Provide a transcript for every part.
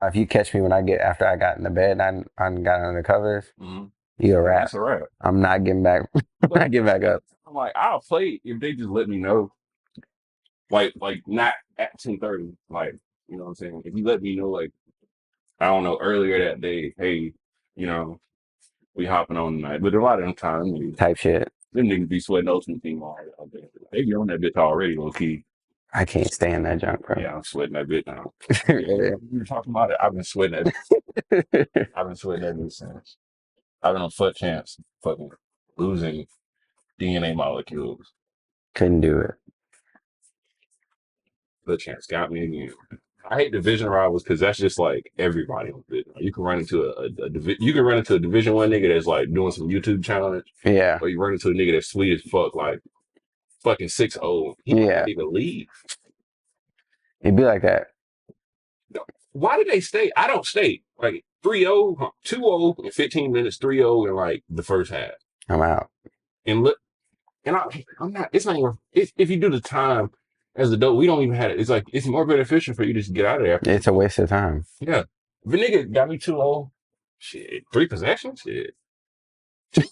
If you catch me when after I got in the bed and I got under the covers, you a wrap. That's a wrap. I'm not getting back. I'm not getting back up. I'm like, I'll play if they just let me know. Like not at 10:30. Like, you know what I'm saying? If you let me know, like, I don't know, earlier that day, hey, you know, we hopping on tonight. But a lot of them times, Type shit. them niggas be sweating Ultimate Team all day. They be on that bitch already, low key. I can't stand that junk, bro. Yeah, I'm sweating that bitch now. You were talking about it. I've been sweating that. I've been sweating that bitch since. I've been on foot champs, fucking losing DNA molecules. Couldn't do it. Foot champs got me again. I hate division rivals because that's just like everybody on it. You can run into you can run into a Division 1 nigga that's like doing some YouTube challenge. Yeah. Or you run into a nigga that's sweet as fuck, like fucking 6'0". He might even leave. It'd be like that. Why did they stay? I don't stay. Like 3-0, 2-0 in 15 minutes, 3-0 in like the first half. I'm out. And look, and I'm not, it's not even, if you do the time as a dope, we don't even have it. It's like, it's more beneficial for you to just get out of there. It's a waste of time. Yeah. If a nigga got me 2-0, shit, 3 possessions, shit.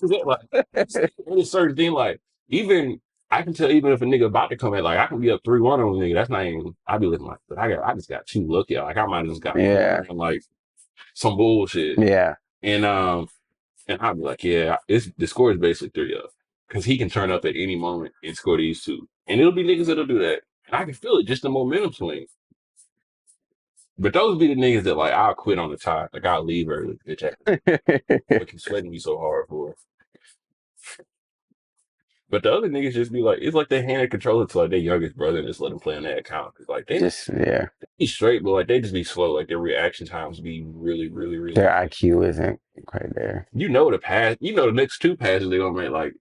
Like, it's a certain thing, like, even, I can tell even if a nigga about to come at, like, I can be up 3-1 on a nigga. That's not even, I be looking like, but I just got too lucky. Like, I might have just got like some bullshit. Yeah. And I'd be like, yeah, the score is basically 3-0. Because he can turn up at any moment and score these two. And it'll be niggas that'll do that. And I can feel it, just the momentum swing. But those be the niggas that, like, I'll quit on the tie. Like, I'll leave early. Bitch, like, you sweating me so hard for. But the other niggas just be like, it's like they hand a controller to, like, their youngest brother and just let them play on that account. Cause, like, they they be straight, but, like, they just be slow. Like, their reaction times be really, really, really. Their IQ isn't quite there. You know the next 2 passes they gonna make, like,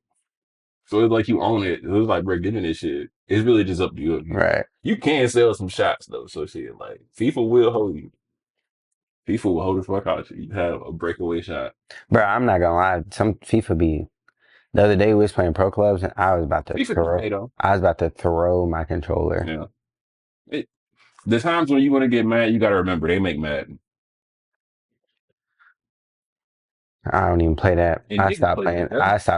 so it's like you own it. It was like, bro, getting this shit. It's really just up to you. Right. You can sell some shots, though. So shit, like, FIFA will hold you. FIFA will hold the fuck out you. You have a breakaway shot. Bro, I'm not gonna lie. Some FIFA be... The other day we was playing pro clubs and I was about to throw my controller. Yeah. The times when you want to get mad, you got to remember, they make Madden. I don't even play that. I stopped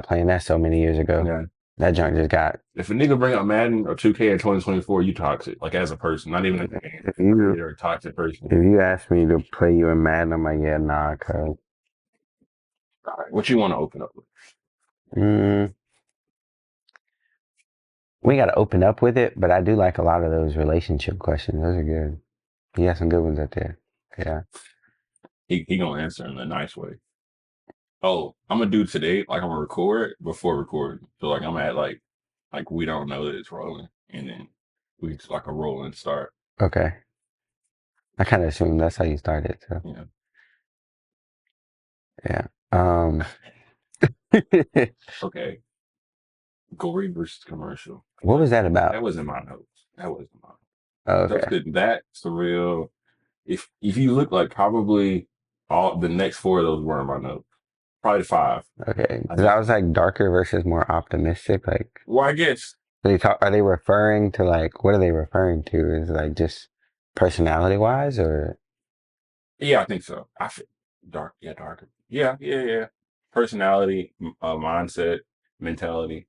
playing that so many years ago. Yeah. That junk just got... If a nigga bring up Madden or 2K in 2024, you toxic. Like, as a person, not even a game. You're a toxic person. If you ask me to play you in Madden, I'm like, yeah, nah, cuz. All right, what you want to open up with? We got to open up with it, but I do like a lot of those relationship questions. Those are good. You got some good ones up there. Yeah. He gonna answer in a nice way. Oh, I'm gonna do today, like I'm gonna record before recording. So like I'm at like we don't know that it's rolling, and then we just like a rolling start. Okay. I kind of assumed that's how you started. So yeah. Okay. Gory versus commercial. What was that about? That wasn't my notes. Oh, okay. That's surreal. If you look, like, probably all the next 4 of those were in my notes. Probably 5. Okay. That was like darker versus more optimistic. Like, well, I guess are they referring to, like, what are they referring to? Is it like just personality wise, or? Yeah, I think so. I feel darker. Yeah. Personality, mindset, mentality.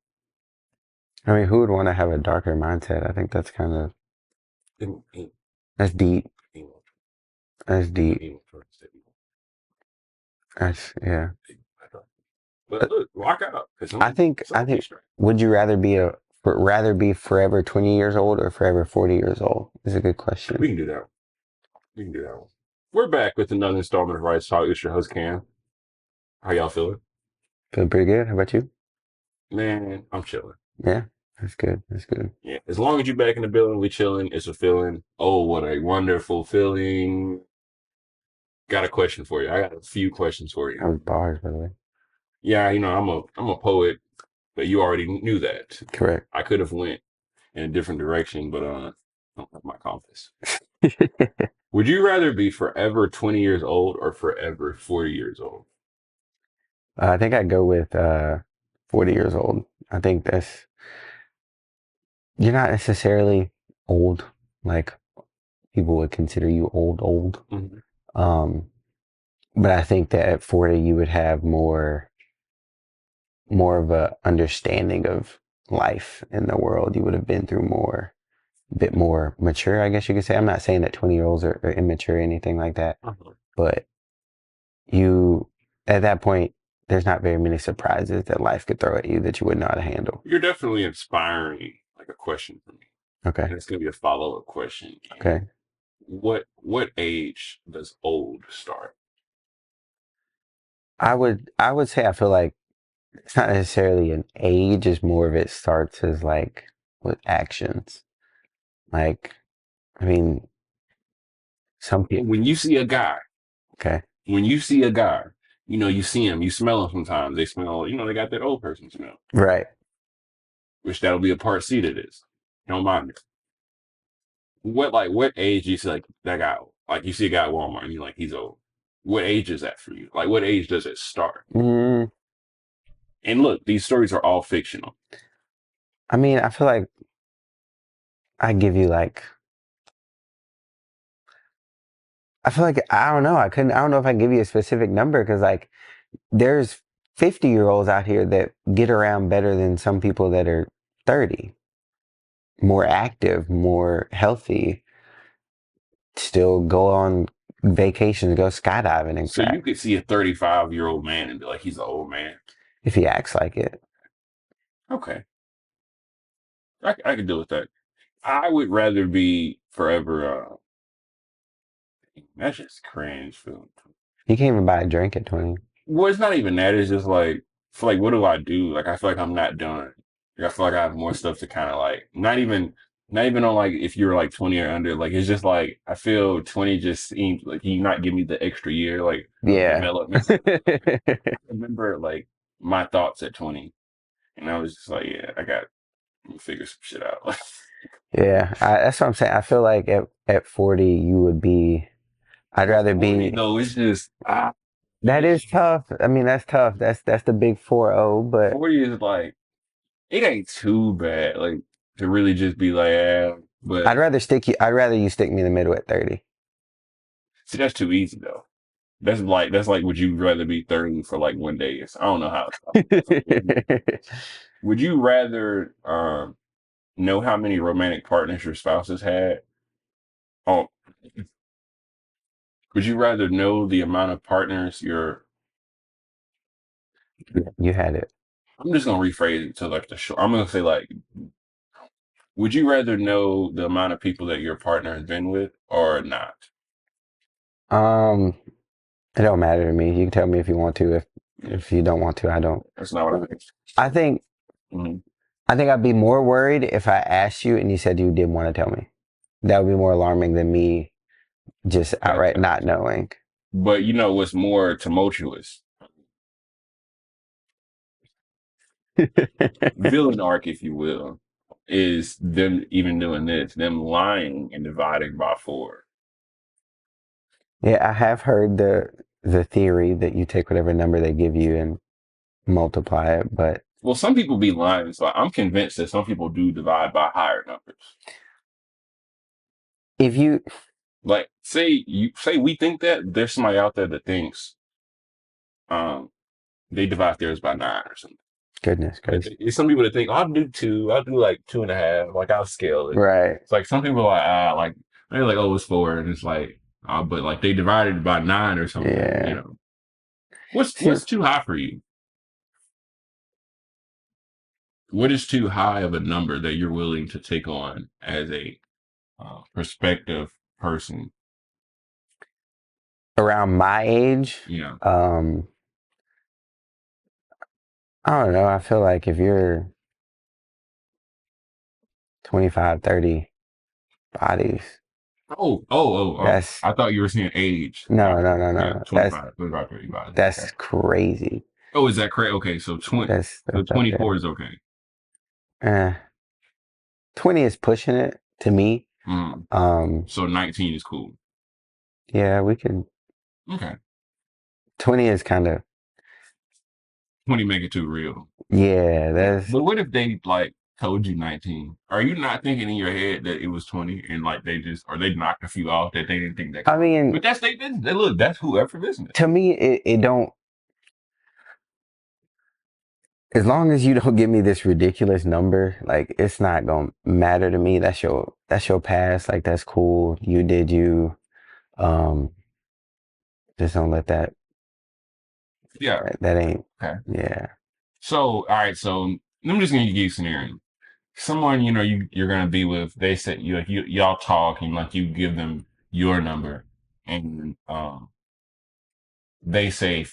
I mean, who would want to have a darker mindset? I think that's kind of... That's deep. That's deep. Yeah. But look, rock out. I think, would you rather be forever 20 years old or forever 40 years old? Is a good question. We can do that one. We're back with another installment of Rights Talk. It's your host, Cam. How y'all feeling? Feeling pretty good. How about you? Man, I'm chilling. Yeah, that's good. Yeah, as long as you're back in the building, we chilling. It's a feeling. Oh, what a wonderful feeling. Got a question for you. I got a few questions for you. That was bars, by the way. Yeah, I'm a poet, but you already knew that. Correct. I could have went in a different direction, but I don't have my compass. Would you rather be forever 20 years old or forever 40 years old? I think I'd go with 40 years old. I think you're not necessarily old, like people would consider you old. Mm-hmm. Um, but I think that at 40 you would have more of a understanding of life in the world. You would have been through more, a bit more mature, I guess you could say. I'm not saying that 20-year-olds are immature or anything like that, Uh-huh. but you, at that point, there's not very many surprises that life could throw at you that you wouldn't know how to handle. You're definitely inspiring like a question for me. Okay. And it's gonna be a follow-up question. And Okay. what age does old start? I would say I feel like it's not necessarily an age, it's more of it starts as like with actions. Like, I mean, some people, When you see a guy, okay, when you see a guy, you see him, you smell him sometimes. They smell, they got that old person smell, right. which that'll be a part C to this. Don't mind it. What age do you see like that guy? Like you see a guy at Walmart and you're like, he's old. What age is that for you? Like what age does it start? Mm, And look, these stories are all fictional. I mean, I feel like I give you like, I feel like, I don't know. I don't know if I can give you a specific number because like there's 50-year-olds out here that get around better than some people that are 30, more active, more healthy, still go on vacations, go skydiving, in So you fact, could see a 35-year-old man and be like, he's an old man. if he acts like it. Okay. I could deal with that. I would rather be forever that's just cringe feeling. You can't even buy a drink at 20. Well, it's not even that. It's just like, I feel like, what do I do? Like, I feel like I'm not done. Like, I feel like I have more stuff to kind of like, not even on like if you're like 20 or under. Like, it's just like I feel 20 just seems like you not give me the extra year like of Yeah. development. I remember like my thoughts at 20, and I was just like, yeah, I got to figure some shit out. Yeah, that's what I'm saying. I feel like at 40 you would be. I'd But rather 40 be. though, it's just That is tough. I mean, that's tough. That's the big 4-0. But 40 is like it ain't too bad, like to really just be like, yeah. But I'd rather you stick me in the middle at 30. see, that's too easy though. That's like, would you rather be 30 for like one day? I don't know how. That's like, would you rather know how many romantic partners your spouse has had? Oh, would you rather know the amount of partners your? You had it. I'm just gonna rephrase it to like the short. I'm gonna say like, would you rather know the amount of people that your partner has been with or not? Um, it don't matter to me. You can tell me if you want to. If you don't want to, I don't. That's not what I think. I think Mhm. I think I'd be more worried if I asked you and you said you didn't want to tell me. That would be more alarming than me just outright Okay. not knowing. But you know what's more tumultuous? Villain arc, if you will, is them even doing this, them lying and dividing by four. Yeah, I have heard the theory that you take whatever number they give you and multiply it, but Well, some people be lying, so I'm convinced that some people do divide by higher numbers. if you Like, say we think that there's somebody out there that thinks um they divide theirs by nine or something. goodness But gracious. it's some people that think, oh, I'll do two, I'll do like two and a half, like I'll scale it. Right. It's like some people are like they're like, oh, it's four, and it's like, but like they divided by nine or something, Yeah. What's See, what's too high for you? What is too high of a number that you're willing to take on as a prospective person? around my age, Yeah. um, I don't know. I feel like if you're 25, 30 bodies, Oh. that's I thought you were saying age. no, Gotcha. no, no, Yeah, no. 25, 25, 35. Okay. That's crazy. Oh, is that crazy? Okay, so so That's up 24 there. is okay. 20 is pushing it to me. Mm. Um, So 19 is cool. yeah, we could. Okay. 20 is kind of 20 make it too real. yeah. That's But what if they like? told you 19, are you not thinking in your head that it was 20 and like they just, or they knocked a few off that they didn't think that I could work? mean, But that's their business. They look, that's whoever business. to me, it don't. As long as you don't give me this ridiculous number, like it's not gonna matter to me. That's your past. Like that's cool. You did you. Um, just don't let that. Yeah. That ain't. Okay. Yeah. So, all right. So I'm just going to give you a scenario. Someone, you're going to be with, they said y'all talk and like you give them your number and, they say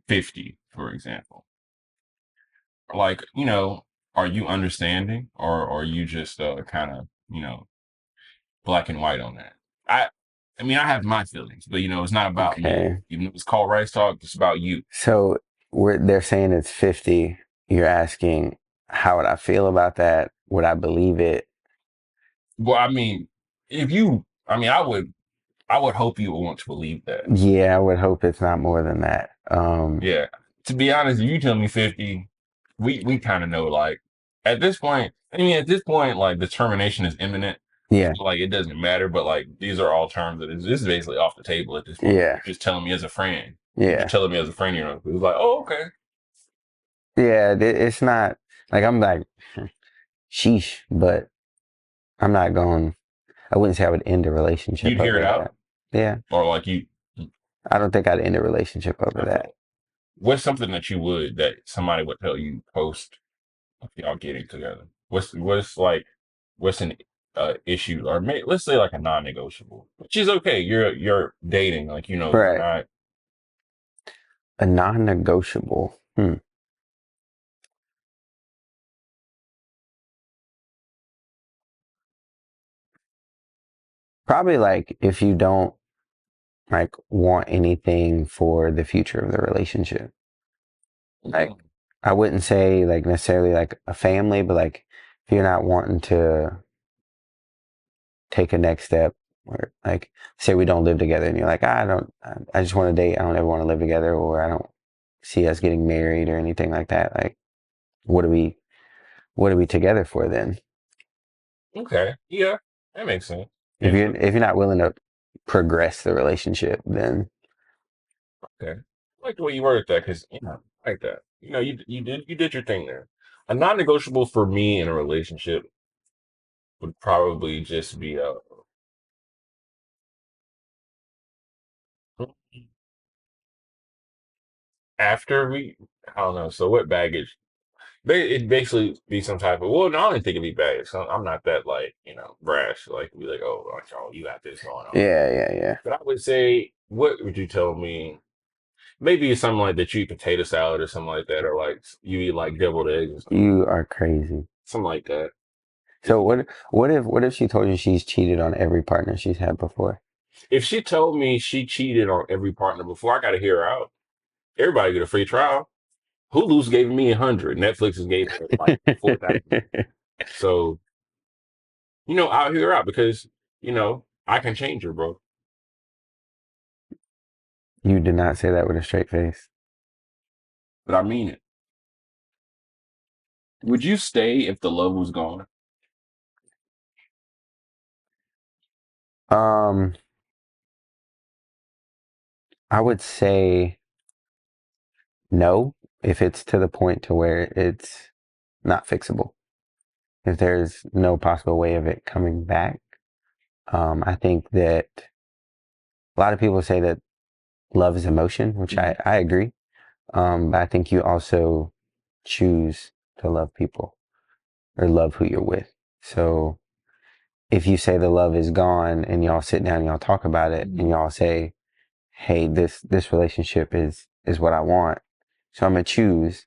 50, for example. Like, are you understanding or are you just, kind of, black and white on that? I, I mean, I have my feelings, but it's not about me. Okay. Even though it's called Rice Talk, it's about you. So they're saying it's 50. You're asking, how would I feel about that? Would I believe it? Well, I mean, I would hope you would want to believe that. Yeah, I would hope it's not more than that. Yeah. To be honest, if you tell me 50, we kind of know, like, at this point, like, determination is imminent. yeah, So, like, it doesn't matter, but, like, these are all terms that this is basically off the table at this point. yeah, You're just telling me as a friend. You're just yeah, telling me as a friend, it was like, oh, okay. yeah. It's not like I'm like, sheesh, but I'm not going. I wouldn't say I would end a relationship You'd hear it over out, that. Yeah, or like I don't think I'd end a relationship over okay. that. What's something that that somebody would tell you post of y'all getting together? What's an issue, or let's say like a non-negotiable, which is okay. You're dating, like you're Right. not. A non-negotiable. Probably like if you don't like want anything for the future of the relationship. Like Mm, I wouldn't say like necessarily like a family, but like if you're not wanting to take a next step or like say we don't live together and you're like, I just want to date. I don't ever want to live together or I don't see us getting married or anything like that. Like what are we together for then? okay, yeah, that makes sense. If And you're not willing to progress the relationship, then okay, I like the way you worded that because I like that. You did your thing there. A non-negotiable for me in a relationship would probably just be after we. I don't know. So what baggage? It basically be some type of, well, no, I don't even think it'd be bad. So I'm not that like, brash. Like be like, oh, like, oh, you got this going on. yeah, yeah, yeah. But I would say, what would you tell me? Maybe it's something like that you eat potato salad or something like that, or like you eat like deviled eggs or You are crazy. something like that. So what if she told you she's cheated on every partner she's had before? If she told me she cheated on every partner before, I got to hear her out. Everybody get a free trial. Hulu's gave me 100. Netflix has gave me like 4,000. So I'll hear her out because I can change her, bro. You did not say that with a straight face. But I mean it. Would you stay if the love was gone? Um, I would say no if it's to the point to where it's not fixable. If there's no possible way of it coming back. I think that a lot of people say that love is emotion, which Mhm. I agree. But I think you also choose to love people or love who you're with. So if you say the love is gone and y'all sit down and y'all talk about it and Mhm. y'all say, hey, this relationship is what I want. So I'm gonna choose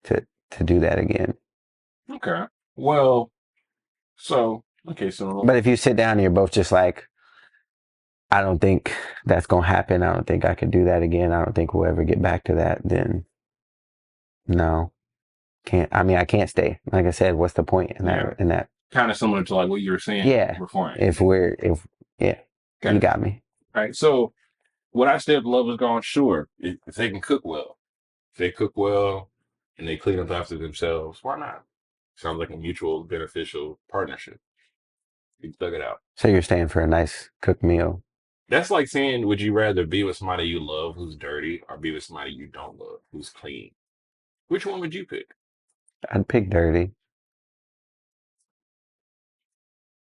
to do that again. Okay. Well, so But if you sit down and you're both just like, I don't think that's gonna happen. I don't think I could do that again. I don't think we'll ever get back to that. Then no, can't. I mean, I can't stay. Like I said, what's the point in yeah, that? In that? kind of similar to like what you were saying Yeah. before. If yeah, you Okay. got me. All right. So would I stay if the love was gone? Sure. If they can cook well, if they cook well and they clean up after themselves, why not? Sounds like a mutual beneficial partnership. You stuck it out. So you're staying for a nice cooked meal. That's like saying, would you rather be with somebody you love who's dirty or be with somebody you don't love who's clean? Which one would you pick? I'd pick dirty.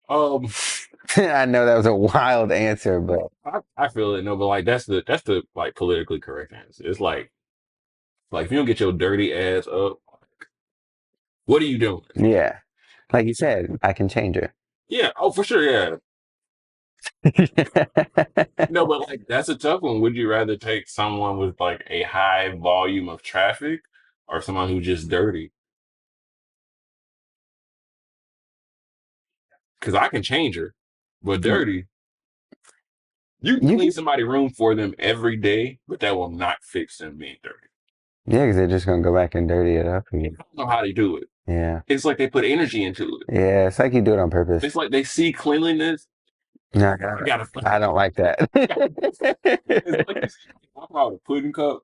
Um, I know that was a wild answer, but I feel it. No, but like that's the like politically correct answer. It's like if you don't get your dirty ass up, what are you doing? yeah. Like you said, I can change it. Yeah, oh for sure, yeah. No, but like that's a tough one. Would you rather take someone with like a high volume of traffic or someone who's just dirty? Because I can change her, but dirty, you can You clean can, somebody's room for them every day, but that will not fix them being dirty. yeah, because they're just gonna go back and dirty it up I again. don't know how they do it. Yeah. It's like they put energy into it. Yeah, it's like you do it on purpose. It's like they see cleanliness. No, I gotta, I don't like that. it's like you see walk out with a pudding cup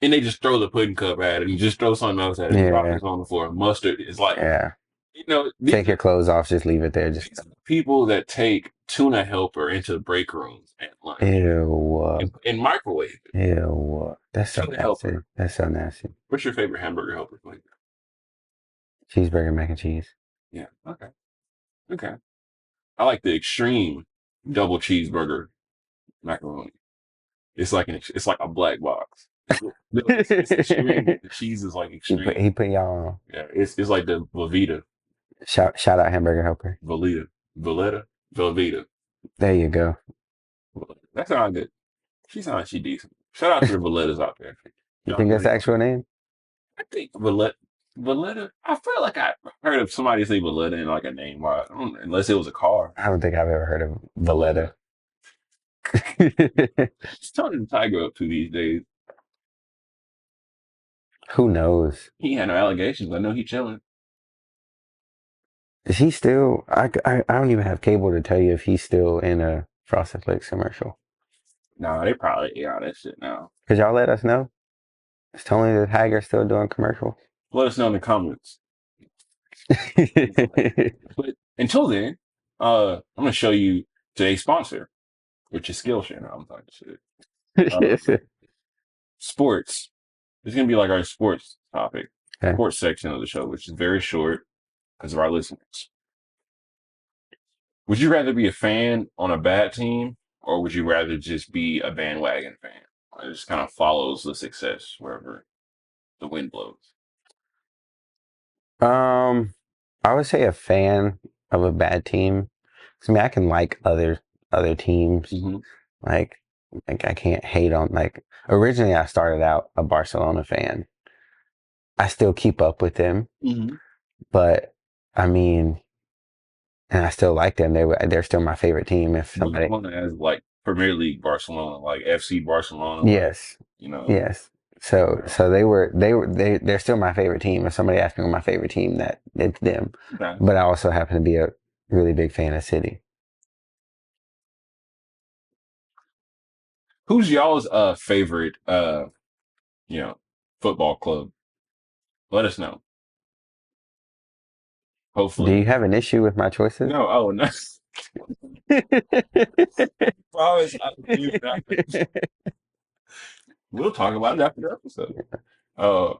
and they just throw the pudding cup at it and just throw something else at it and drop Yeah, this on the floor. Mustard is like, yeah. these Take are, your clothes off, just leave it there. Just these are the people that take tuna helper into the break rooms at lunch ew, and microwave it. ew. That's so Tuna nasty. helper. That's so nasty. What's your favorite hamburger helper flavor? Cheeseburger, mac and cheese. Yeah. Okay. Okay. I like the extreme double cheeseburger macaroni. It's like a black box. It's extreme. The cheese is like extreme. He put y'all on. Yeah, it's like the Velveeta, Shout out Hamburger Helper. Velita, Veleta, Velveeta. There you go. That sounds good. She sounds like she decent. Shout out to the Valetas out there. You Y'all think that's really the are. actual name? I think Valetta. I feel like I heard of somebody say Valetta in like a name, unless it was a car. I don't think I've ever heard of Valletta. Valetta. What's Tony the Tiger up to these days? Who knows? He had no allegations. I know he chilling. Is he still? I don't even have cable to tell you if he's still in a Frosted Flakes commercial. Nah, they probably air that shit now. Could y'all let us know? Is Tony the Tiger still doing commercials? Let us know in the comments. But until then, I'm gonna show you today's sponsor, which is Skillshare. Now I'm talking shit. Uh, sports. It's gonna be like our sports topic, Okay. sports section of the show, which is very short because of our listeners. Would you rather be a fan on a bad team, or would you rather just be a bandwagon fan? It just kind of follows the success wherever the wind blows. Um, I would say a fan of a bad team. 'Cause, I mean, I can like other teams. Mm-hmm. Like, I can't hate on like. Originally, I started out a Barcelona fan. I still keep up with them, Mm-hmm. but I mean, and I still like them. They're still my favorite team. If somebody, Barcelona as like Premier League Barcelona, like FC Barcelona, like yes, you know. yes. So they're still my favorite team. If somebody asked me my favorite team, that it's them. Okay. But I also happen to be a really big fan of City. Who's y'all's favorite you know football club? Let us know. Do you Hopefully, have an issue with my choices? no. Oh no. Promise, I do not. We'll talk about it after the episode. Uh,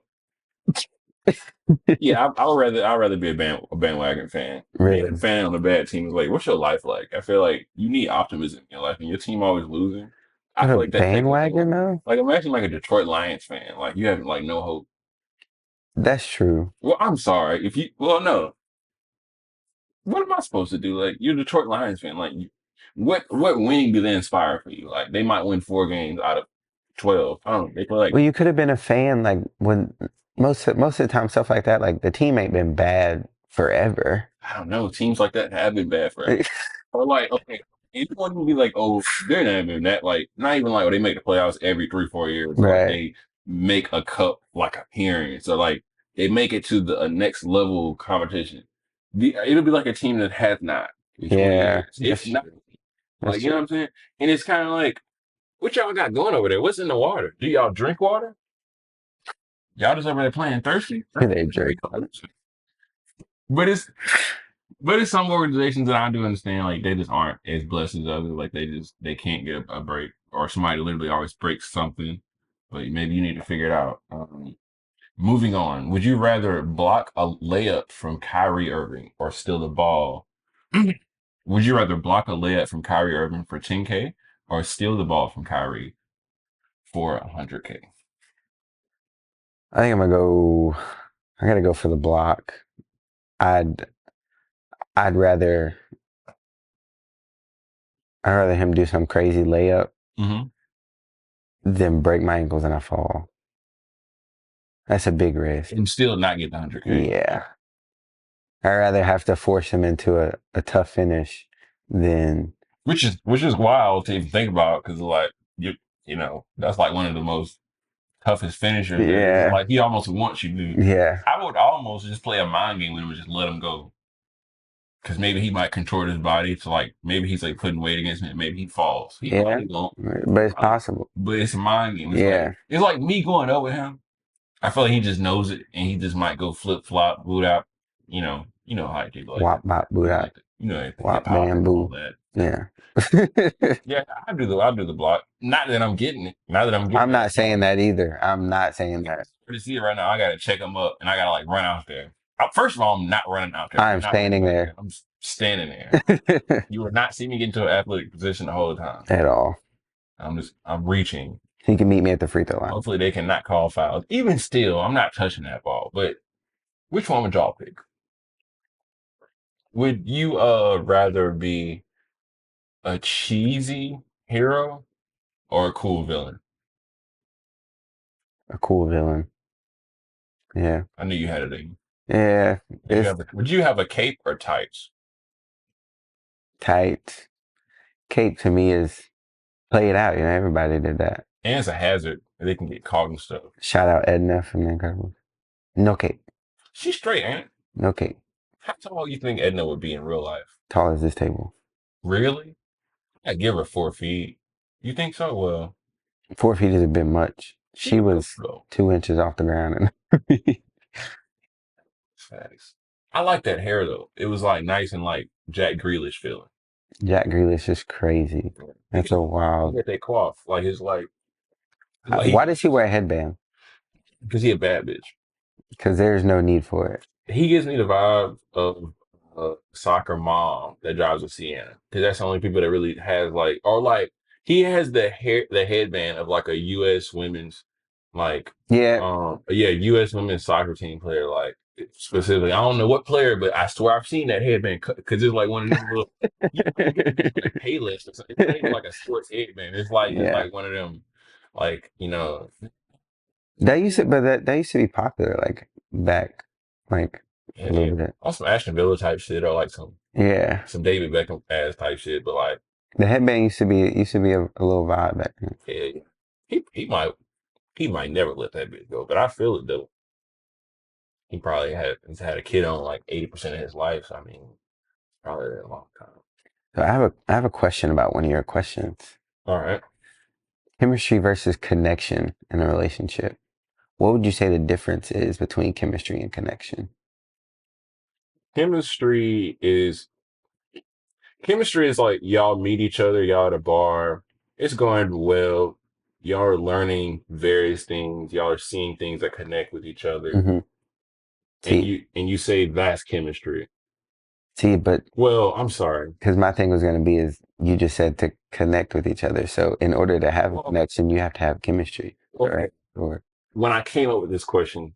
yeah, I'd rather be a bandwagon fan. Being a Really? fan on a bad team is like, what's your life like? I feel like you need optimism in your life, and your team always losing. I What a feel like that takes away bandwagon though? like imagine like a Detroit Lions fan, like you have like no hope. That's true. Well, I'm sorry if you. Well, no. What am I supposed to do? Like you're a Detroit Lions fan, like what winning do they inspire for you? Like they might win 4 games out of 12. I don't know. They play like Well, you could have been a fan like when most of the time stuff like that, like the team ain't been bad forever. I don't know. Teams like that have been bad forever. Or like, okay, anyone would be like, oh, they're not even that like not even like oh, they make the playoffs every 3-4 years, or like Right. they make a cup like appearance, or like they make it to the next level competition. It'll be like a team that has not in 20 Yeah. years. If That's not, true. That's like you know true. what I'm saying? And it's kind of like, what y'all got going over there? What's in the water? Do y'all drink water? Y'all just over there playing thirsty? They drink. but it's some organizations that I do understand, like they just aren't as blessed as others. Like they can't get a break, or somebody literally always breaks something. But maybe you need to figure it out. Moving on, would you rather block a layup from Kyrie Irving or steal the ball? Would you rather block a layup from Kyrie Irving for 10K or steal the ball from Kyrie for 100K? I think I'm gonna go. I gotta go for the block. I'd I'd rather I'd rather him do some crazy layup Mm-hmm. than break my ankles and I fall. That's a big risk. And still not get the 100K. Yeah. I'd rather have to force him into a tough finish than Which is wild to even think about because like that's like one of the most toughest finishers there is. yeah. Like he almost wants you to. Yeah. I would almost just play a mind game with him and just let him go. Because maybe he might contort his body to like maybe he's like putting weight against him. Maybe he falls. He Yeah. probably won't. But it's possible. But it's a mind game. Yeah. It's like me going up with him. I feel like he just knows it, and he just might go flip flop, boot out. You know how I do like Wop bop boot out. like the hip Wop hop and all bamboo. that. Yeah. Yeah, I do the block. Not that I'm getting it. Not that I'm getting I'm it. not saying that either. I'm not saying that. To see it right now, I gotta check him up, and I gotta like run out there. First of all, I'm not running out there. I'm I'm not standing running out there I'm standing there. You will not see me get into an athletic position the whole time. at all. I'm reaching. He can meet me at the free throw line. Hopefully they cannot call fouls. Even still, I'm not touching that ball. But which one would y'all pick? Would you rather be a cheesy hero or a cool villain? A cool villain. Yeah. I knew you had it in you. Yeah. It's Would you have a cape or tights? tight. Cape to me is play it out. Everybody did that. And it's a hazard. They can get caught and stuff. Shout out Edna from The Incredibles. No cape. She's straight, ain't it? No cape. How tall you think Edna would be in real life? Tall as this table. Really? I'd give her 4 feet. You think so? Well, 4 feet is a bit much. she She was though. 2 inches off the ground. And Facts. I like that hair though. It was like nice and like Jack Grealish feeling. Jack Grealish is crazy. That's a Look wild. at that coif. Like it's like Why does he wear a headband? because he a bad bitch. Because there's no need for it. He gives me the vibe of a soccer mom that drives a Sienna because that's the only people that really has like or like he has the headband of like a U.S. women's like Yeah. U.S. women's soccer team player like specifically. I don't know what player, but I swear I've seen that headband because it's like one of them little like Payless or something. It's not even like a sports headband. It's Yeah. like one of them like That used to, but that used to be popular, like back, like a little bit. on some Ashton Villa type shit or like Yeah, some David Beckham ass type shit, but like the headband used to be a little vibe back then. yeah, he might never let that bitch go, but I feel it though. He probably has had a kid on like 80% of his life. So I mean, probably a long time. So I have a question about one of your questions. All right, Chemistry versus connection in a relationship. What would you say the difference is between chemistry and connection? chemistry is chemistry is like y'all meet each other, y'all at a bar, it's going well. Y'all are learning various things. Y'all are seeing things that connect with each other, Mm-hmm. and See, you say that's chemistry. but Well, I'm sorry. because my thing was going to be is you just said to connect with each other. So in order to have a Well, connection, you have to have chemistry, okay. right? Or When I came up with this question,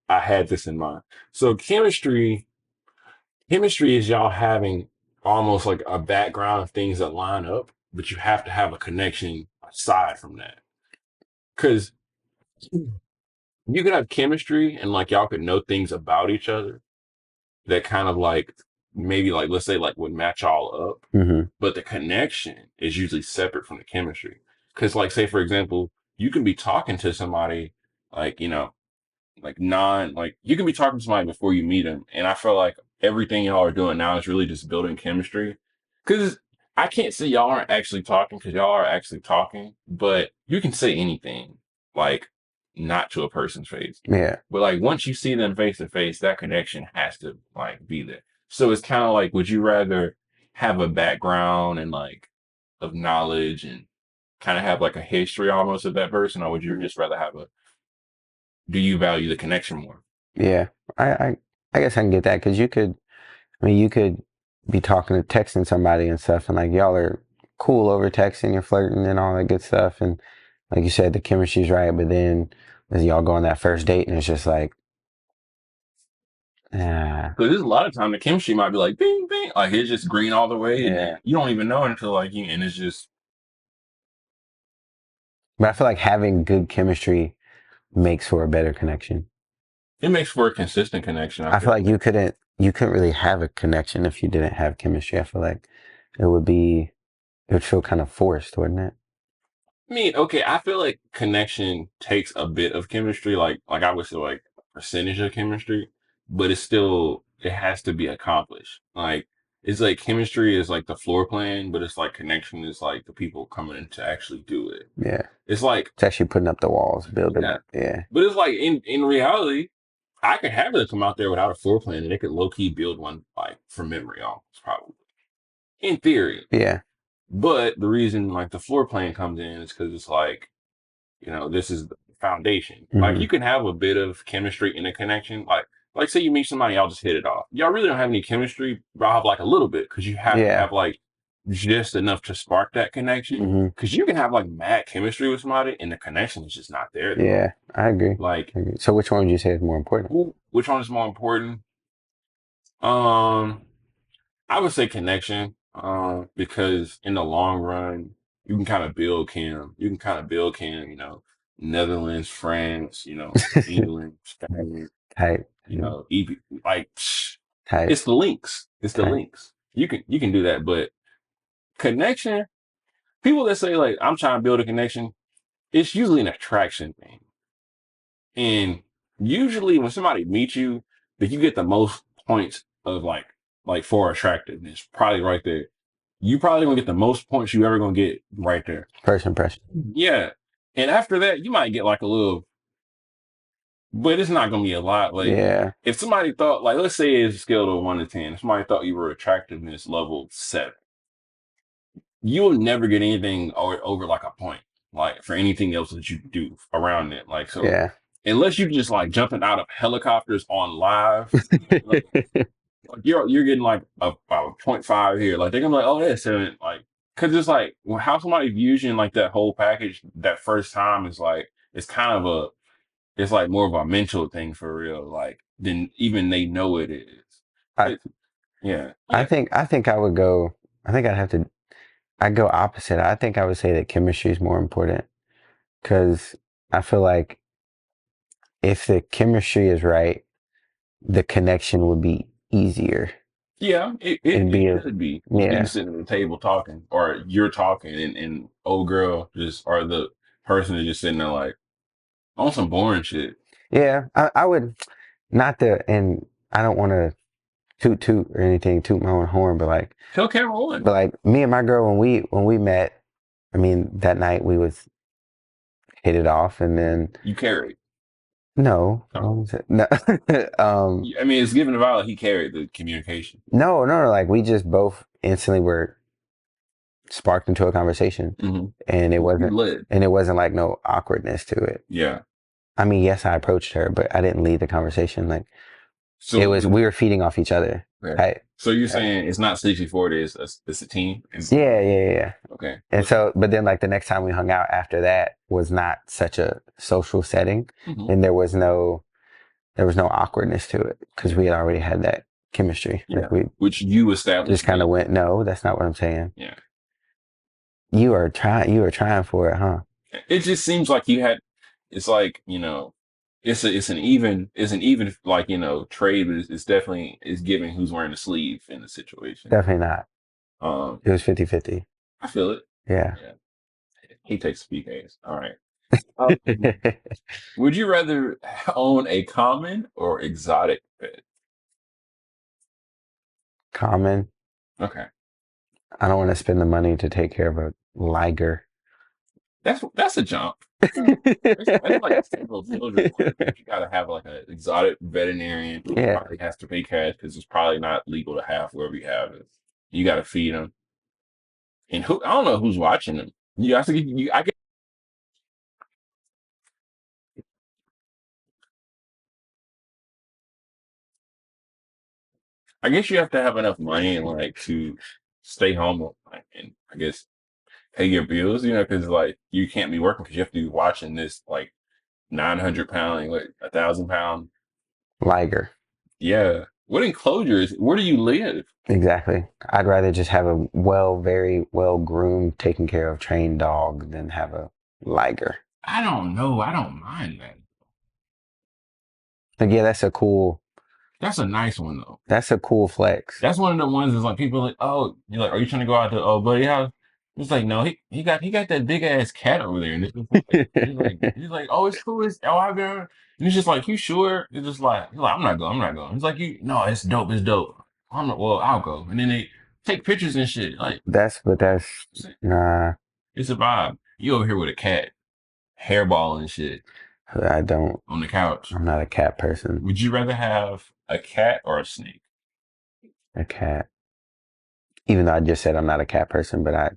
I had this in mind. So chemistry is y'all having almost like a background of things that line up, but you have to have a connection aside from that. Because you could have chemistry and like y'all could know things about each other that kind of like maybe like let's say like would match all up, mm-hmm. but the connection is usually separate from the chemistry. Because like say for example, you can be talking to somebody like like you can be talking to somebody before you meet them, and I feel like everything y'all are doing now is really just building chemistry. Because I can't say y'all aren't actually talking because y'all are actually talking, but you can say anything. Like not to a person's face. Yeah. But like once you see them face to face, that connection has to like be there. So it's kind of like, would you rather have a background and like of knowledge and kind of have like a history almost of that person, or would you just rather have a, do you value the connection more? Yeah. I guess I can get that because you could be talking to texting somebody and stuff, and like y'all are cool over texting and flirting and all that good stuff, and like you said, the chemistry's right, but then as y'all go on that first date, and it's just like, ah, Because there's a lot of time the chemistry might be like bing bing, like it's just green all the way, and yeah. then you don't even know it until like you, and it's just But I feel like having good chemistry makes for a better connection. it makes for a consistent connection. I I feel feel like like. you couldn't really have a connection if you didn't have chemistry. I feel like it would be it would feel kind of forced, wouldn't it? I mean, okay, I feel like connection takes a bit of chemistry, like I would say like a percentage of chemistry, but it's still it has to be accomplished. Like it's like chemistry is like the floor plan, but it's like connection is like the people coming in to actually do it. Yeah. It's like It's actually putting up the walls, building yeah, it. Yeah. but it's like in reality, I could have it come out there without a floor plan, and they could low key build one like from memory, almost probably in theory. Yeah. But the reason like the floor plan comes in is because it's like this is the foundation. Like Hmm. you can have a bit of chemistry in a connection. Like say you meet somebody, y'all just hit it off. Y'all really don't have any chemistry, but I'll have like a little bit because you have to Yeah. have like just enough to spark that connection. Hmm. Because you can have like mad chemistry with somebody and the connection is just not there at the moment. Yeah. I agree. Like, I agree. So which one would you say is more important? which one is more important? Um, I would say connection, because in the long run, you can kind of build Cam. You can kind of build Cam, Netherlands, France, England, Spain, Type. EP, like Type. it's the links. It's the Type. links. You can do that, but connection. People that say like I'm trying to build a connection, it's usually an attraction thing. And usually when somebody meets you, that you get the most points of like for attractiveness, probably right there. You probably gonna get the most points you ever gonna get right there. First impression. Yeah. And after that, you might get like a little, but it's not gonna be a lot. Like Yeah. if somebody thought, like, let's say it's a scale of 1 to 10, if somebody thought you were attractiveness level 7, you'll never get anything over like a point, like for anything else that you do around it. Like so Yeah. unless you just like jumping out of helicopters on live, like, you're getting like a 0.5 here. Like they're gonna be like, oh, that's 7. Like, cause it's like how somebody views you in like that whole package that first time is like it's kind of it's like more of a mental thing for real. Like than even they know it is. I It, yeah, yeah, I think I would go. I think I'd go opposite. I think I would say that chemistry is more important because I feel like if the chemistry is right, the connection would be easier. yeah. It'd be It a should be. You can be yeah. sitting at the table talking, or you're talking, and old girl just or the person is just sitting there like on some boring shit. Yeah, I would not the and I don't want to toot or anything, toot my own horn, Tell camera one. but like me and my girl when we met, I mean that night we was hit it off, and then You carried. no, what No. was it? No, I mean, it's given a Violet, he carried the communication. no, like we just both instantly were sparked into a conversation, Mm-hmm. and You led. it wasn't like no awkwardness to it. Yeah. I mean, yes, I approached her, but I didn't lead the conversation. Like it So, was, we were feeding off each other. okay. Right? So you're saying it's not 60-40, it's a team? Yeah. Okay. And so, but then like the next time we hung out after that was not such a social setting, Mm-hmm. and there was no awkwardness to it because we had already had that chemistry. Yeah. Like we Which you just established. kind of went, no, that's not what I'm saying. Yeah. You are trying for it, huh? It just seems like you had, it's like, it's an even like, trade, but it's definitely, it's giving who's wearing the sleeve in the situation. Definitely not. Um, It was 50-50. I feel it. Yeah. Yeah. He takes PKs. All right. Um, would you rather own a common or exotic pet? Common. Okay. I don't want to spend the money to take care of a liger. That's a jump. It's like a single children one. You gotta have like an exotic veterinarian who Yeah, probably has to pay cash because it's probably not legal to have wherever you have it. You gotta feed them, and who I don't know who's watching them. You have to get you. I guess you have to have enough money and like to stay home like, and I guess pay your bills. You know, because like you can't be working because you have to be watching this like 900 pound, like 1,000 pound. liger. Yeah. What enclosures? Where do you live? Exactly. I'd rather just have a very well groomed, taken care of, trained dog than have a liger. I don't know. I don't mind that. Like, yeah, That's a nice one though. that's a cool flex. That's one of the ones that's like people like, oh, you're like, are you trying to go out to oh buddy house? It's like, no, he got that big ass cat over there. And it's just like he's like, oh, it's cool, it's oh I've been and it's just like, you sure? It's just like he's like, I'm not going. He's like, you no, it's dope, it's dope. I'm not well, I'll go. And then they take pictures and shit. Like That's nah. it's a vibe. You over here with a cat, hairball and shit I don't. on the couch. I'm not a cat person. Would you rather have a cat or a snake? A cat. Even though I just said I'm not a cat person, but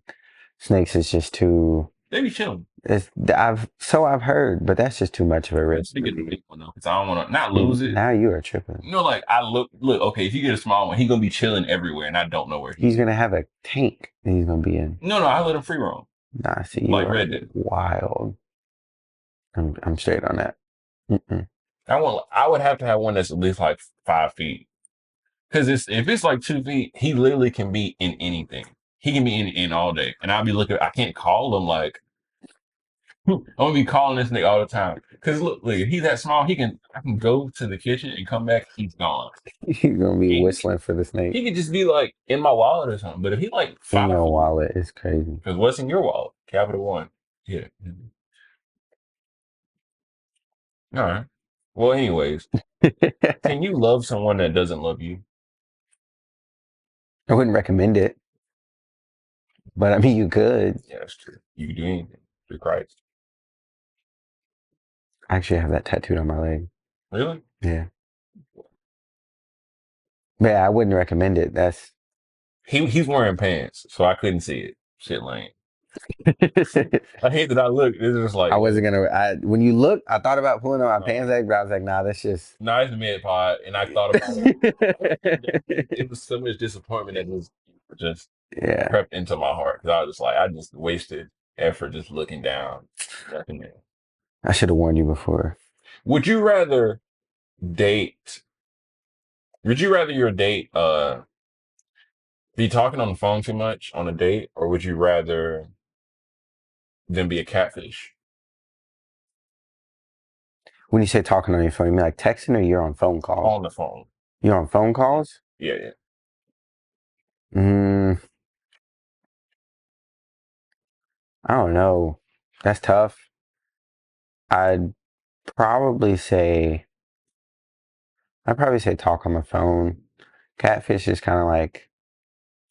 snakes is just too. They be chilling. I've heard, but that's just too much of a I risk just think for it's a me. big one though, because I don't want to not See, lose it. now you are tripping. You know, like I look. Okay, if you get a small one, he gonna be chilling everywhere, and I don't know where He's he's. gonna have a tank and he's gonna be in. No, I let him free roam Nah, see, you like are Red did. wild. I'm straight on that. Mm-mm. I would have to have one that's at least like 5 feet, because if it's like 2 feet, he literally can be in anything. He can be in all day, and I'll be looking. I can't call him like I'm gonna be calling this nigga all the time. Cause look, if he's that small, I can go to the kitchen and come back, he's gone. You're gonna be And whistling for the snake he could just be like in my wallet or something. But if he like in five your feet, wallet. It's crazy. because what's in your wallet? Capital One. Yeah. All right. Well, anyways, I can you love someone that doesn't love you? wouldn't recommend it, but I mean, you could. Yeah, that's true. You can do anything through Christ. I actually have that tattooed on my leg. Really? Yeah. But yeah, I wouldn't recommend it. That's He's wearing pants, so I couldn't see it. Shit lame. I hate that I look. It's just I like, wasn't gonna. When you look, I thought about pulling on my pants no, leg, but I was like, nah, that's just. nice mid pod, and I thought about it. It was so much disappointment that was just Yeah, crept into my heart because I was just like, I just wasted effort just looking down. Nothing there. I should have warned you before. Would you rather date? Would you rather your date be talking on the phone too much on a date, or would you rather them be a catfish When you say talking on your phone, you mean like texting or you're on phone calls? on the phone? You're on phone calls? Yeah, yeah. Mm, I don't know. That's tough. I'd probably say I'd probably say talk on the phone. Catfish is kind of like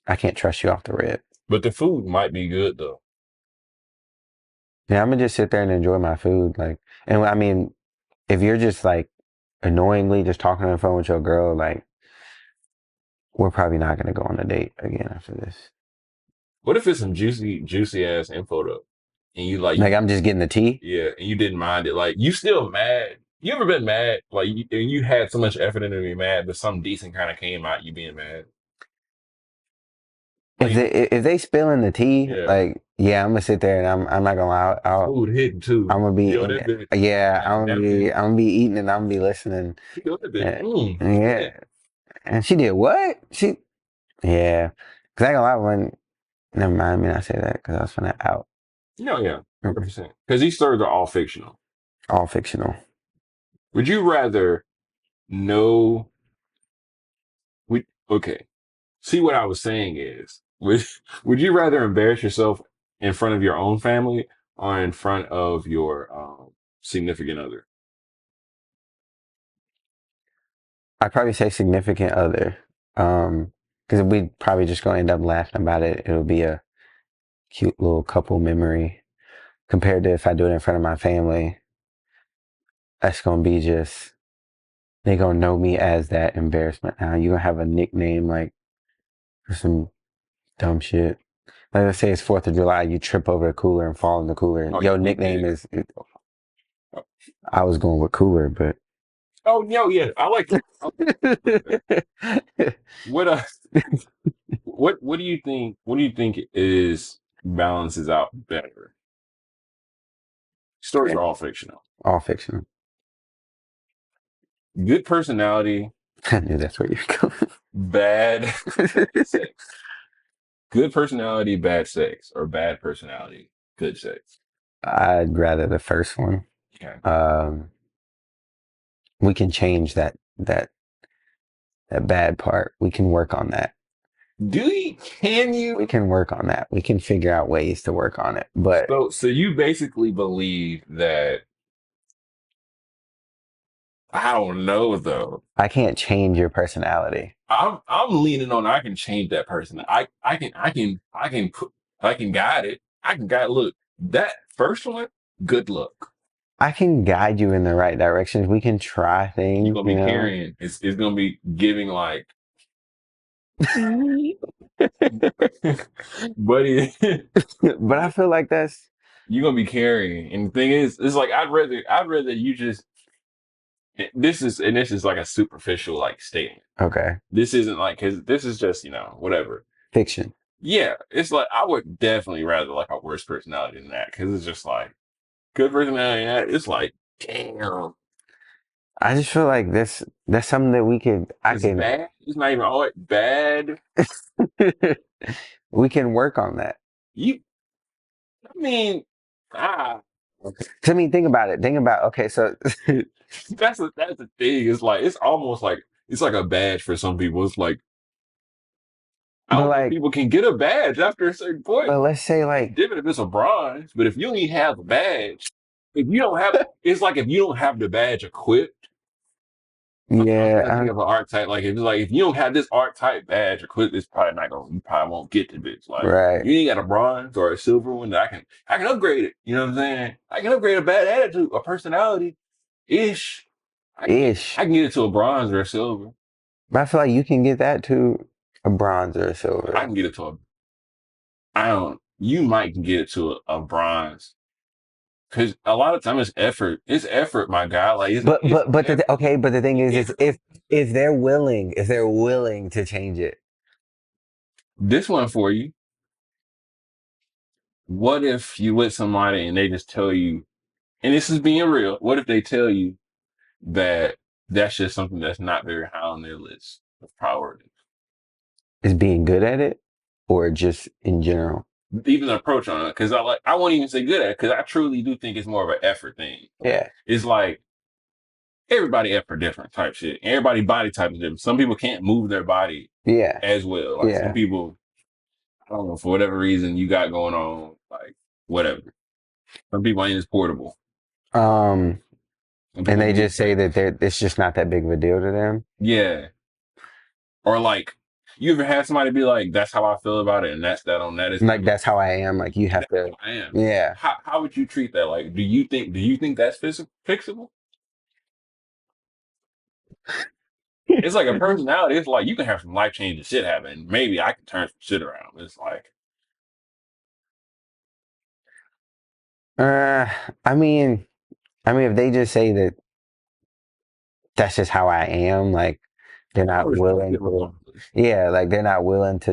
I can't trust you off the rip. But the food might be good though. Yeah, I'm gonna just sit there and enjoy my food. Like, and I mean, if you're just like annoyingly just talking on the phone with your girl, like, we're probably not gonna go on a date again after this. What if it's some juicy ass info though, and you like Like, I'm just getting the tea. yeah, and you didn't mind it. Like you still mad. You ever been mad? Like and you had so much effort into being mad, but something decent kind of came out. You being mad. If Like they spilling the tea, yeah, like, yeah, I'm gonna sit there and I'm not gonna lie. food hidden too. I'm gonna be Yo, that been yeah, that been I'm gonna be eating and I'm gonna be listening. yo, that been Yeah, yeah. and she did what? Yeah, because I ain't gonna lie when. Never mind me not say that because I was finna out. No, yeah, 100%. Because these stories are all fictional. All fictional. Would you rather know? Okay. See what I was saying is, would you rather embarrass yourself in front of your own family or in front of your significant other? I'd probably say significant other. Because we probably just gonna end up laughing about it. It'll be a cute little couple memory. compared to if I do it in front of my family, that's gonna be just they gonna know me as that embarrassment. Now you gonna have a nickname like for some dumb shit. Like let's say it's 4th of July, you trip over a cooler and fall in the cooler. Oh, Your you nickname did. is. I was going with cooler, but Oh, no, yeah, I like it. What what do you think? What do you think is balances out better? Stories are all fictional. all fictional. Good personality, I knew that's where you're going. bad sex. Good personality, bad sex, or bad personality, good sex. I'd rather the first one. Okay. Um, we can change that bad part. We can work on that. Do you? Can We you? can work on that. We can figure out ways to work on it. But So you basically believe that I don't know though. I can't change your personality. I'm leaning on I can change that person. I can guide it. I can guide. Look, that first one, good luck. I can guide you in the right directions. We can try You're things, gonna you be know. carrying. It's gonna be giving like, buddy. But I feel like that's You're gonna be carrying. And the thing is, it's like I'd rather you just this is like a superficial like statement. okay. This isn't like because this is just whatever. Fiction. Yeah, it's like I would definitely rather like a worse personality than that because it's just like good personality. It's like damn, I just feel like this that's something that I it's can bad. It's not even all bad. we can work on that. You, I mean, ah, Okay. I mean, think about it. Think about okay, so that's the thing. It's like it's almost like it's like a badge for some people. It's like I but don't think like people can get a badge after a certain point. but let's say It's like different if it's a bronze, but if you only have a badge, if you don't have, it's like if you don't have the badge equipped. I'm trying to think yeah, of an archetype. Like if it's like if you don't have this archetype badge equipped, it's probably not gonna. You probably won't get the bitch. Like right. you ain't got a bronze or a silver one that I can upgrade it. You know what I'm saying? I can upgrade a bad attitude, a personality ish. Ish. I can get it to a bronze or a silver. But I feel like you can get that to a bronze or a I silver. can get it to a. I don't. You might can get it to a bronze. Cause a lot of time it's effort. It's effort, my guy. Like it's effort. Okay, but the thing is It's if they're willing to change it. this one for you. What if you with somebody and they just tell you, and this is being real. What if they tell you that that's just something that's not very high on their list of priorities? Is being good at it or just in general? Even the approach on it, because I won't even say good at it, because I truly do think it's more of an effort thing. Yeah. It's like everybody effort different type shit. Everybody body type is different. Some people can't move their body Yeah. as well. Like some Yeah. people, I don't know, for whatever reason you got going on, like whatever. Some people ain't as portable. Um Some and people they move just say fast. that it's just not that big of a deal to them. Yeah. Or like you ever had somebody be like, that's how I feel about it, and that's that on that is Like that's how I am. Like you have that's to how I am. yeah. How would you treat that? Like, do you think that's fixable? It's like a personality. It's like you can have some life changing shit happen. Maybe I can turn some shit around. It's like Uh I mean if they just say that that's just how I am, like they're I not respect willing it to regardless. yeah, like they're not willing to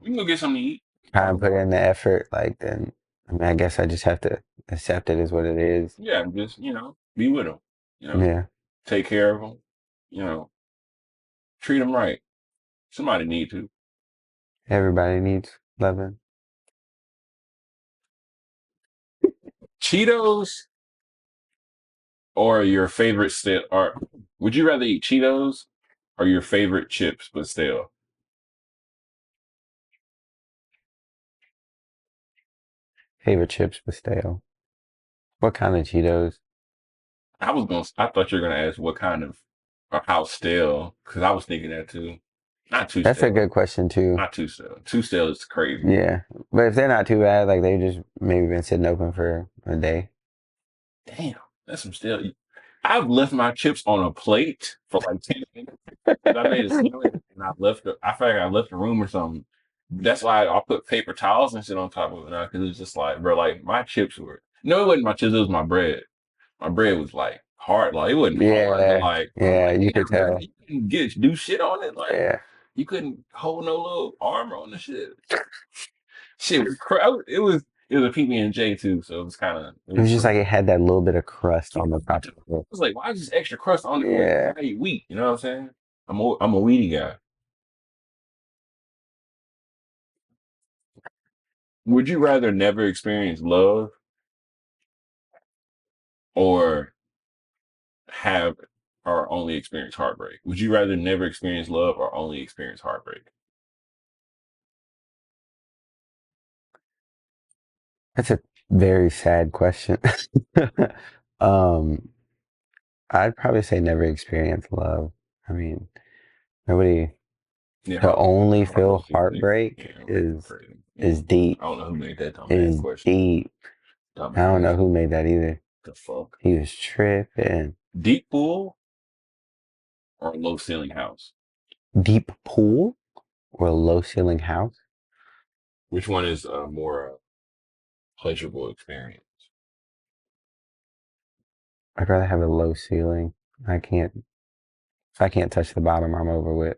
We can go get something to eat. try and put in the effort, like then I mean I guess I just have to accept it as what it is. Yeah, just be with them. Yeah. Take care of them. Treat them right. Somebody need to. Everybody needs loving. Cheetos or your favorite stale? Or would you rather eat Cheetos or your favorite chips but stale? Favorite chips but stale. What kind of Cheetos? I thought you were gonna ask what kind of or how stale, because I was thinking that too. Not too That's a stale. good question too. Not too stale. Too stale is crazy. Yeah, but if they're not too bad, like they've just maybe been sitting open for a day. Damn, that's some stale. I've left my chips on a plate for like 10 minutes because I made a sandwich and I left. I feel like I left the room or something. That's why I put paper towels and shit on top of it now because it's just like, bro, like my chips were. No, it wasn't my chips. It was my bread. My bread was like hard. Like it wasn't hard, but Yeah, like I'm yeah, like, you could damn, bro, tell. you couldn't do shit on it. Like Yeah, you couldn't hold no little armor on the shit. Shit was it was a PB&J too, so it it was was just like it had that little bit of crust yeah, on the I top of it. was like, why is this extra crust on it? Like, Yeah, I eat wheat, you know what I'm saying? I'm a weedy guy. Would you rather never experience love or have or only experience heartbreak? Would you rather never experience love or only experience heartbreak? that's a very sad question. um, I'd probably say never experience love. I mean, nobody Yeah, to only feel heartbreak is heartbreak yeah, is crazy. Yeah. is deep. I don't know who made that dumbass Is question. deep. I don't know Dumbass. who made that either. The fuck? He was tripping. Deep pool or low ceiling house? Deep pool or a low ceiling house? Which one is a more pleasurable experience? I'd rather have a low ceiling. I can't. If I can't touch the bottom, I'm over with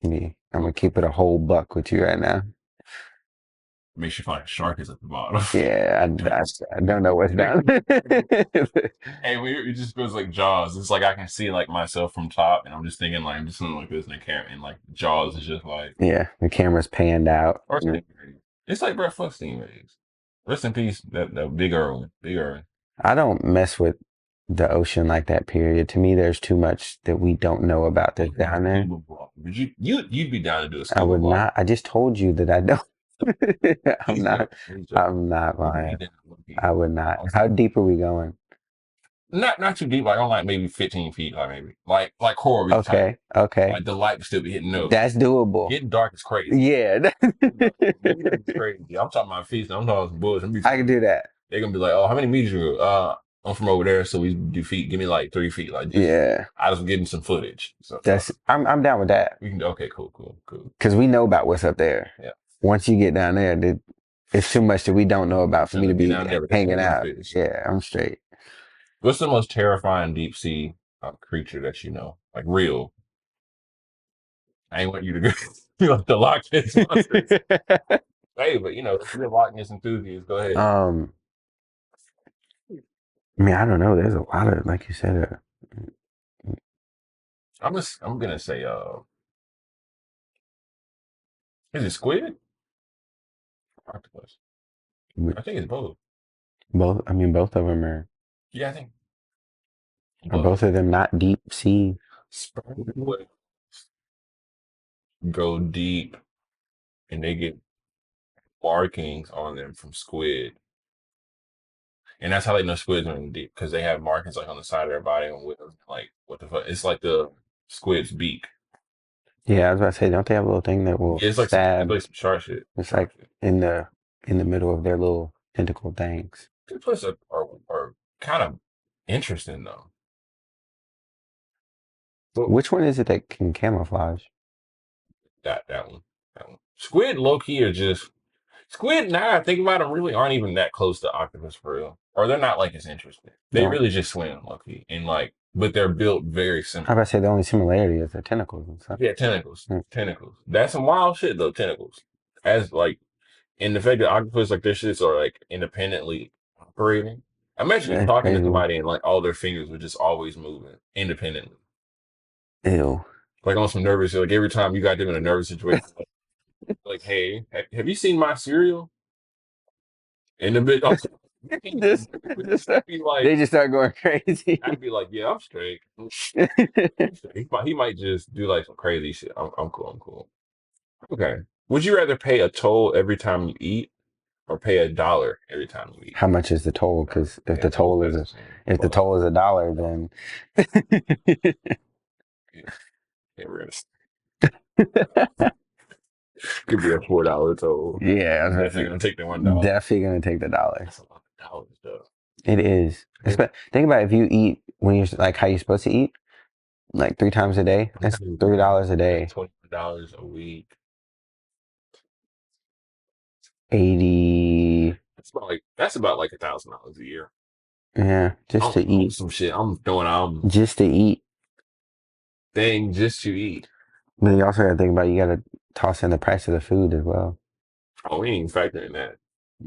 me. I'm gonna keep it a whole buck with you right now. Makes you feel like a shark is at the bottom. Yeah, I don't know what's down. Hey, it just feels like Jaws. It's like I can see like myself from top, and I'm just thinking like I'm just sitting like this in the camera, and like Jaws is just like Yeah, the camera's panned out. or stingrays. It's like bro, fuck stingrays. Rest in peace, that big Irwin, big Irwin. I don't mess with the ocean like that, period. To me, there's too much that we don't know about that's down there. Scuba walk. Would you'd be down to do a I scuba would walk? not. I just told you that I don't. I'm He's not. joking. He's joking. I'm not You'd be lying. down low key. I would not. Also, How deep are we going? not too deep, like on like maybe 15 feet, like maybe like coral reef type. Okay. Okay. Like the light would still be hitting. No, That's doable. getting dark is crazy. Yeah. No, meters is crazy. I'm talking about feet. I'm talking about some bullshit. I can do that. They're gonna be like, "Oh, how many meters you go?" I'm from over there, so we do feet. Give me like 3 feet. Like just, Yeah. I was getting some footage. So I'm down with that. we can. Okay, cool. Because we know about what's up there. Yeah. Once you get down there, it's too much that we don't know about for me to Get be down there with the hanging out. anglerfish. Yeah, I'm straight. What's the most terrifying deep sea creature that you know? Like real. I ain't want you to go. You like the Loch Ness monsters. Hey, but if you're a Loch Ness enthusiast, go ahead. um, I mean, I don't know. There's a lot of, like you said, I'm gonna say is it squid? Octopus. I think it's both. both. I mean, both of them Yeah, I think are both. both of them not deep sea. Sperm whales go deep and they get markings on them from squid. And that's how they know squids are in deep because they have markings like on the side of their body and with like what the fuck? It's like the squid's beak. Yeah, I was about to say, don't they have a little thing that will Yeah, it's stab? like some shark shit. It's like in the middle of their little tentacle things. Good place are kind of interesting though. But Which one is it that can camouflage? that one. That one. Squid low key are just squid now I think about them really aren't even that close to octopus for real. Or they're not like as interesting. They Don't. really just swim low key. And like but they're built very I similar. about to say the only similarity is their tentacles and stuff. Yeah, tentacles. Hmm. Tentacles. That's some wild shit though, tentacles. As like in the fact that octopus like their shits are like independently operating. Imagine just That's talking to crazy. somebody and like all their fingers were just always moving independently. Ew. Like on some nervous, like every time you got them in a nervous situation, like hey, have you seen my cereal? And the bit, just, just be like, they just start going crazy. I'd be like, yeah, I'm straight. He might just do like some crazy shit. I'm cool. I'm cool. Okay. Would you rather pay a toll every time you eat or pay $1 every time you eat? How much is the toll? Because if Yeah, the tolls toll back is the a same. if the Fuck. toll is $1, then Yeah, yeah, we're gonna. Could be a $4 total. Yeah, I I'm was gonna definitely say, gonna take the $1. definitely gonna take the dollar. That's a lot of dollars though. It is. It's Think about if you eat when you're like how you're supposed to eat, like 3 times a day. That's $3 a day. $20 a week. 80. That's about like $1,000 a year. Yeah, just to On eat. some shit. I'm throwing out Just to eat. thing just to eat. But you also gotta think about you gotta toss in the price of the food as well. Oh, we ain't factoring that.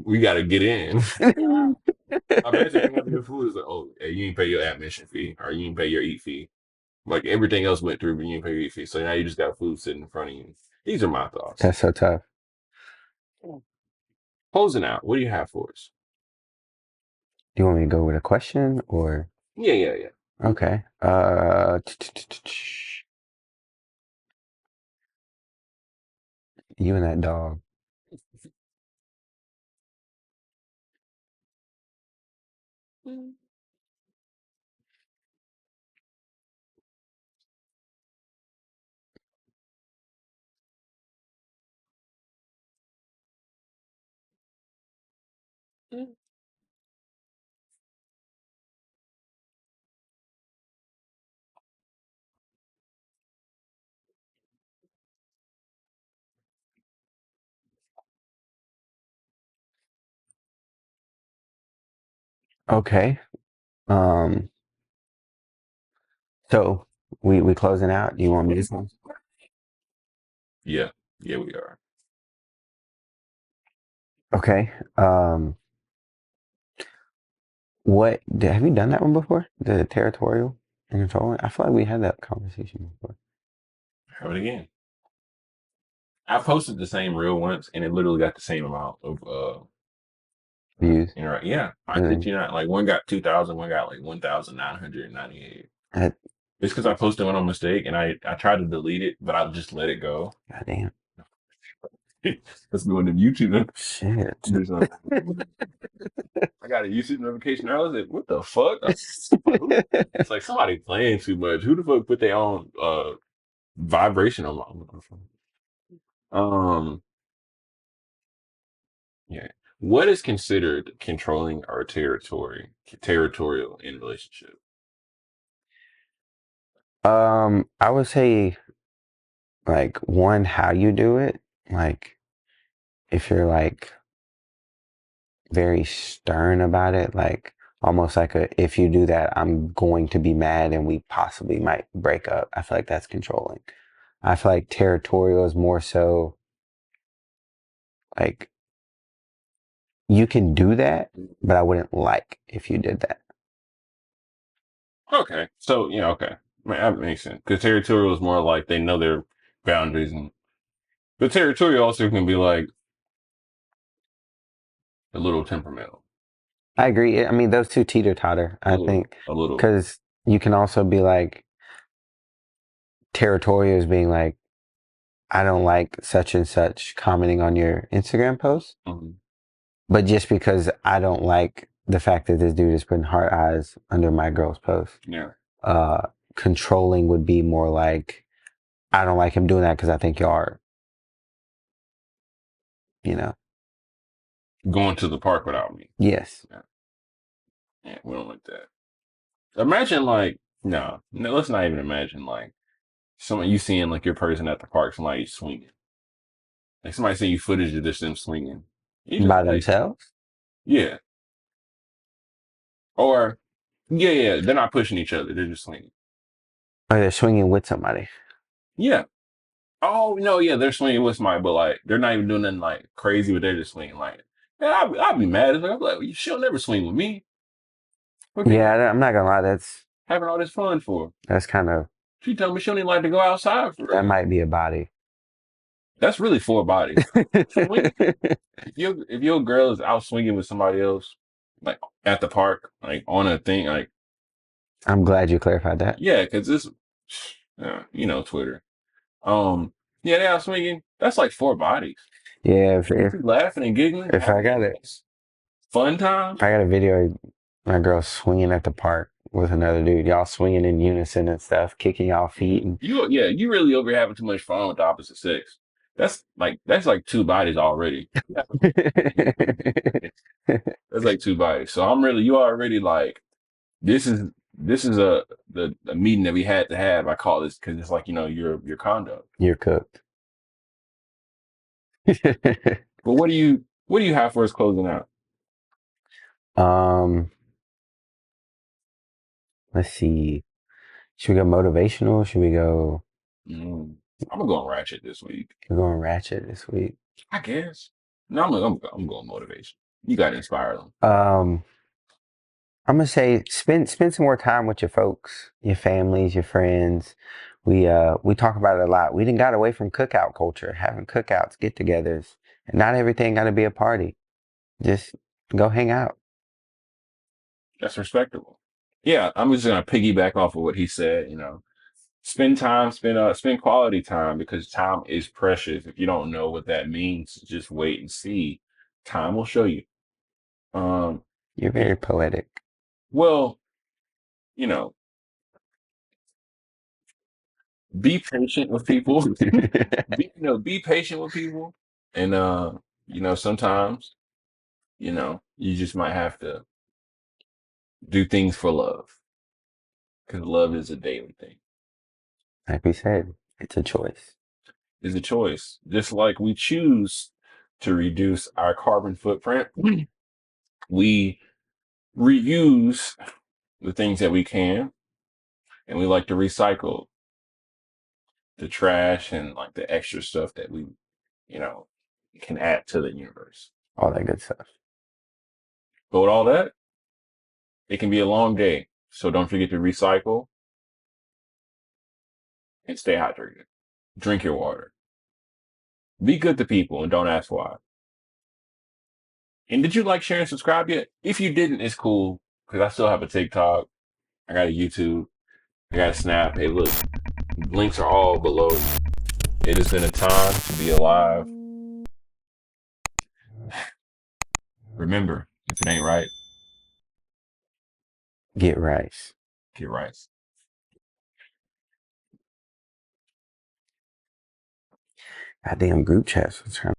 We gotta get in. I imagine paying for your food is like, oh, hey, you didn't pay your admission fee or you didn't pay your eat fee. Like everything else went through, but you didn't pay your eat fee. So now you just got food sitting in front of you. These are my thoughts. That's so tough. Closing out. What do you have for us? Do you want me to go with a question or Yeah, yeah, yeah. okay? You and that dog. Okay. Um. So we closing out. Do you want me to? Yeah, yeah, we are. Okay. Have you done that one before? The territorial and controlling? I feel like we had that conversation before. Have it again. I posted the same reel once, and it literally got the same amount of Views. Yeah, I Really? kid you not. Like one got 2,000, one got like 1,998. That, It's because I posted one on mistake, and I tried to delete it, but I just let it go. goddamn. Let's go into YouTube. Shit. There's no, I got a YouTube notification. I was like, what the fuck? Like, it's like somebody playing too much. Who the fuck put their own vibration on my phone? Yeah. What is considered controlling our territorial in relationship? I would say like one, how you do it. Like if you're like very stern about it, like almost like if you do that, I'm going to be mad and we possibly might break up. I feel like that's controlling. I feel like territorial is more so like you can do that, but I wouldn't like if you did that. Okay. So, yeah, okay. That makes sense. Because territorial is more like they know their boundaries. And the territorial also can be like a little temperamental. I agree. I mean, those two teeter totter, A I little, think, a little. because you can also be like territorial is being like, I don't like such and such commenting on your Instagram post. Mhm. But just because I don't like the fact that this dude is putting heart eyes under my girl's post, Yeah. uh, controlling would be more like, I don't like him doing that because I think y'all are, you know, Going to the park without me. yes. Yeah. Yeah, we don't like that. Imagine like, no, let's not even imagine like someone you seeing like your person at the park, somebody swinging. Like somebody send you footage of this them swinging. You just By like, themselves? yeah. Or, yeah, yeah, they're not pushing each other. They're just swinging. Or they're swinging with somebody. Yeah. Oh, no, yeah, they're swinging with somebody, but like, they're not even doing nothing like crazy, but they're just swinging. Like, yeah, I'd be mad. I'd be like, she'll never swing with me. What are Yeah, you I'm not gonna lie. having all this fun for? That's kind of, She told me she don't even like to go outside for that real. might be a body. That's really four bodies. Swing. If your girl is out swinging with somebody else, like at the park, like on a thing, like I'm glad you clarified that. yeah, because this, Twitter. Um, yeah, they out swinging. That's like four bodies. Yeah, You two laughing and giggling. if I got it, Fun time. if I got a video of my girl swinging at the park, with another dude. Y'all swinging in unison and stuff, kicking y'all feet. And You really over here having too much fun with the opposite sex. That's like two bodies already. That's like two bodies. So you already like this is a meeting that we had to have. I call this because it's like your conduct. You're cooked. But what do you have for us closing out? um, let's see. Should we go motivational? Should we go? I'm gonna go on ratchet this week. We're going ratchet this week. I guess. No, I'm going motivation. You got to inspire them. I'm gonna say spend some more time with your folks, your families, your friends. We talk about it a lot. We didn't got away from cookout culture, having cookouts, get-togethers, and not everything got to be a party. Just go hang out. That's respectable. Yeah, I'm just gonna piggyback off of what he said. Spend quality time because time is precious. If you don't know what that means, just wait and see. Time will show you. Um, You're very poetic. well, you know, be patient with people. Be patient with people, and sometimes, you just might have to do things for love because love is a daily thing. Like we said, it's a choice. It's a choice. Just like we choose to reduce our carbon footprint, we reuse the things that we can, and we like to recycle the trash and like the extra stuff that we, you know, can add to the universe. All that good stuff. But with all that, it can be a long day. So don't forget to recycle and stay hydrated. Drink your water. Be good to people and don't ask why. And did you like, share, and subscribe yet? If you didn't, it's cool because I still have a TikTok. I got a YouTube. I got a Snap. Hey, look, links are all below. It has been a time to be alive. Remember, if it ain't right, Get rice. get right. Goddamn group chats.